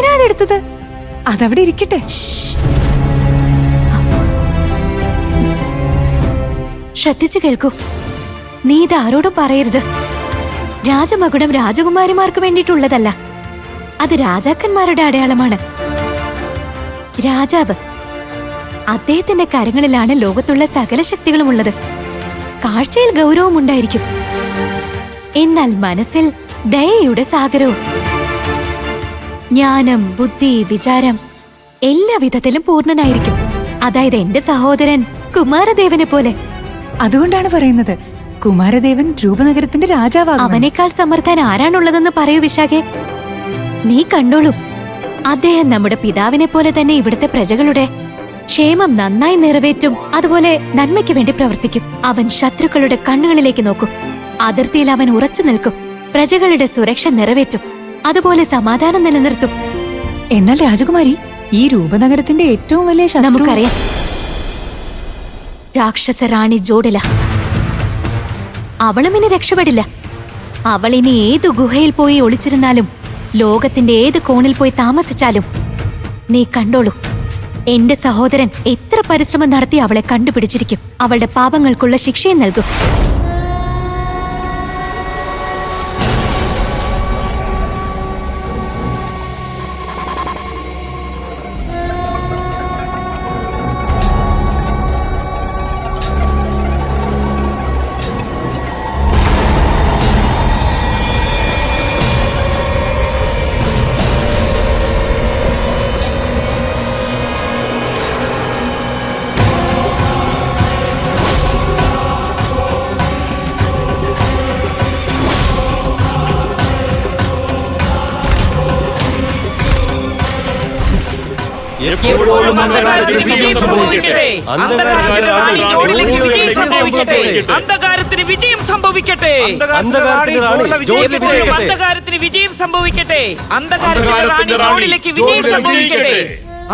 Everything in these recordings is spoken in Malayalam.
എന്തിനാ അതെടുത്തത്? അതവിടെ ഇരിക്കട്ടെ. ശ്രദ്ധിച്ചു കേൾക്കൂ. നീ ഇത് ആരോടും പറയരുത്. രാജമകുടം രാജകുമാരിമാർക്ക് വേണ്ടിയിട്ടുള്ളതല്ല. അത് രാജാക്കന്മാരുടെ അടയാളമാണ്. രാജാവ്, അദ്ദേഹത്തിന്റെ കരങ്ങളിലാണ് ലോകത്തുള്ള സകല ശക്തികളും ഉള്ളത്. കാഴ്ചയിൽ ഗൗരവം ഉണ്ടായിരിക്കും, എന്നാൽ മനസ്സിൽ ദയയുടെ സാഗരവും. ജ്ഞാനം, ബുദ്ധി, വിചാരം എല്ലാ വിധത്തിലും പൂർണ്ണനായിരിക്കും. അതായത് എന്റെ സഹോദരൻ കുമാരദേവനെ പോലെ. അതുകൊണ്ടാണ് പറയുന്നത് കുമാരദേവൻ രൂപനഗരത്തിന്റെ രാജാവാകും. അവനേക്കാൾ സമർത്ഥൻ ആരാണുള്ളതെന്ന് പറയൂ വിശാഖെ. നീ കണ്ടോളൂ, അദ്ദേഹം നമ്മുടെ പിതാവിനെ പോലെ തന്നെ ഇവിടുത്തെ പ്രജകളുടെ ക്ഷേമം നന്നായി നിറവേറ്റും. അതുപോലെ നന്മയ്ക്ക് വേണ്ടി പ്രവർത്തിക്കും. അവൻ ശത്രുക്കളുടെ കണ്ണുകളിലേക്ക് നോക്കും. അതിർത്തിയിൽ അവൻ ഉറച്ചു നിൽക്കും. പ്രജകളുടെ സുരക്ഷ നിറവേറ്റും. അതുപോലെ സമാധാനം നിലനിർത്തും. എന്നാൽ രാജകുമാരി, ഈ രൂപനഗരത്തിന്റെ ഏറ്റവും വലിയ ശത്രു നമുക്കറിയാം, രാക്ഷസ റാണി ജോഡില. അവളും ഇനി രക്ഷപ്പെടില്ല. അവൾ ഇനി ഏതു ഗുഹയിൽ പോയി ഒളിച്ചിരുന്നാലും, ലോകത്തിന്റെ ഏത് കോണിൽ പോയി താമസിച്ചാലും, നീ കണ്ടോളൂ, എന്റെ സഹോദരൻ എത്ര പരിശ്രമം നടത്തി അവളെ കണ്ടുപിടിച്ചിരിക്കും. അവളുടെ പാപങ്ങൾക്കുള്ള ശിക്ഷയും നൽകും. എപ്പോഴും അന്ധകാരത്തിന് വിജയം സംഭവിക്കട്ടെ. അന്ധകാരത്തിന്റെ റാണി ജോഡിലേക്ക് വിജയം സംഭവിക്കട്ടെ. അന്ധകാരത്തിന് വിജയം സംഭവിക്കട്ടെ. അന്ധകാരത്തിന് വിജയം സംഭവിക്കട്ടെ. അന്ധകാരത്തിന്റെ റാണി ജോഡിലേക്ക് വിജയം സംഭവിക്കട്ടെ.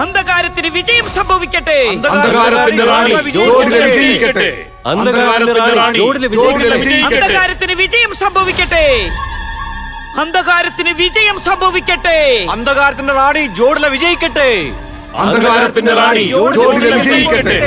അന്ധകാരത്തിന് വിജയം സംഭവിക്കട്ടെ. അന്ധകാരത്തിന്റെ റാണി ജോഡിലെ വിജയിക്കട്ടെ. അന്ധകാരത്തിന്റെ റാണി ജോഡിലെ വിജയിക്കട്ടെ. അന്ധകാരത്തിന് വിജയം സംഭവിക്കട്ടെ. അന്ധകാരത്തിന് വിജയം സംഭവിക്കട്ടെ. അന്ധകാരത്തിന്റെ റാണി ജോഡിലെ വിജയിക്കട്ടെ. അന്ധകാരത്തിന്റെ റാണി ജോഡിലെ വിജയിക്കട്ടെ.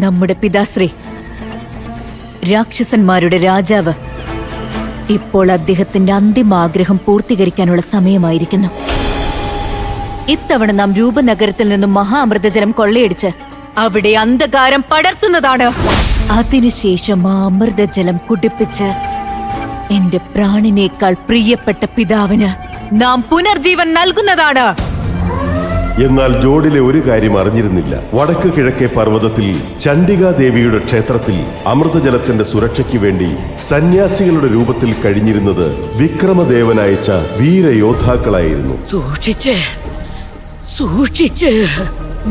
നമ്മുടെ പിതാശ്രീ, രാക്ഷസന്മാരുടെ രാജാവ്, ഇപ്പോൾ അദ്ദേഹത്തിന്റെ അന്തിമ ആഗ്രഹം പൂർത്തീകരിക്കാനുള്ള സമയമായിരിക്കുന്നു. ഇത്തവണ നാം രൂപനഗരത്തിൽ നിന്നും മഹാഅമൃതജലം കൊള്ളയടിച്ച് അവിടെ അന്ധകാരം പടർത്തുന്നതാണ്. അതിനുശേഷം ആ അമൃതജലം കുടിപ്പിച്ച് എന്റെ പ്രാണിനേക്കാൾ പ്രിയപ്പെട്ട പിതാവിന് നാം പുനർജീവൻ നൽകുന്നതാണ്. എന്നാൽ ജോഡിലെ ഒരു കാര്യം അറിഞ്ഞിരുന്നില്ല. വടക്ക് കിഴക്കേ പർവ്വതത്തിൽ ചണ്ഡികാദേവിയുടെ ക്ഷേത്രത്തിൽ അമൃതജലത്തിന്റെ സുരക്ഷയ്ക്ക് വേണ്ടി സന്യാസികളുടെ രൂപത്തിൽ കഴിഞ്ഞിരുന്നത് വിക്രമദേവൻ അയച്ച വീരയോദ്ധാക്കളായിരുന്നു. സൂക്ഷിച്ച്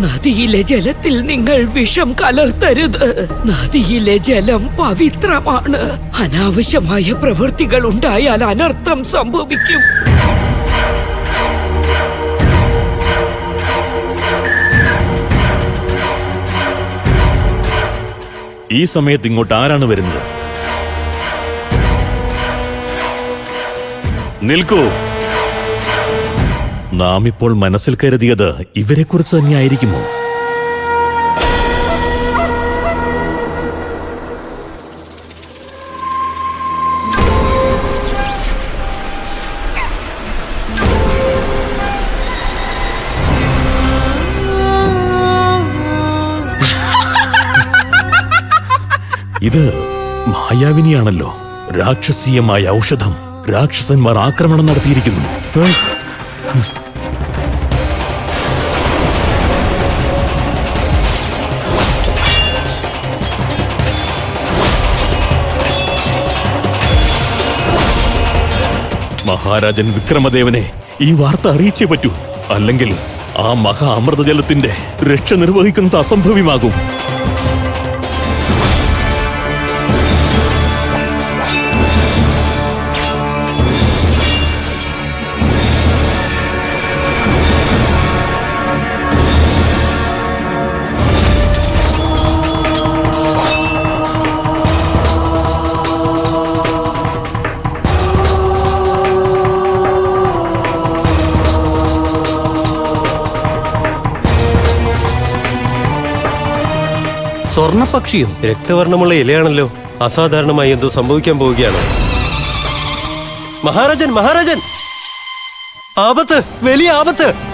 നദിയിലെ ജലത്തിൽ നിങ്ങൾ വിഷം കലർത്തരുത്. നദിയിലെ ജലം പവിത്രമാണ്. അനാവശ്യമായ പ്രവൃത്തികൾ ഉണ്ടായാൽ അനർത്ഥം സംഭവിക്കും. ഈ സമയത്ത് ഇങ്ങോട്ട് ആരാണ് വരുന്നത്? നിൽക്കൂ. നാം ഇപ്പോൾ മനസ്സിൽ കരുതിയത് ഇവരെക്കുറിച്ച് തന്നെയായിരിക്കുമോ? ഇത് മായാവിനിയാണല്ലോ. രാക്ഷസീയമായ ഔഷധം. രാക്ഷസന്മാർ ആക്രമണം നടത്തിയിരിക്കുന്നു. മഹാരാജൻ വിക്രമദേവനെ ഈ വാർത്ത അറിയിച്ചേ പറ്റൂ. അല്ലെങ്കിൽ ആ മഹാ അമൃതജലത്തിന്റെ രക്ഷ നിർവഹിക്കുന്നത് അസംഭവ്യമാകും. സ്വർണപക്ഷിയോ? രക്തവർണ്ണമുള്ള ഇലയാണല്ലോ. അസാധാരണമായി എന്തോ സംഭവിക്കാൻ പോവുകയാണ്. മഹാരാജൻ, മഹാരാജൻ! ആപത്ത്, വലിയ ആപത്ത്!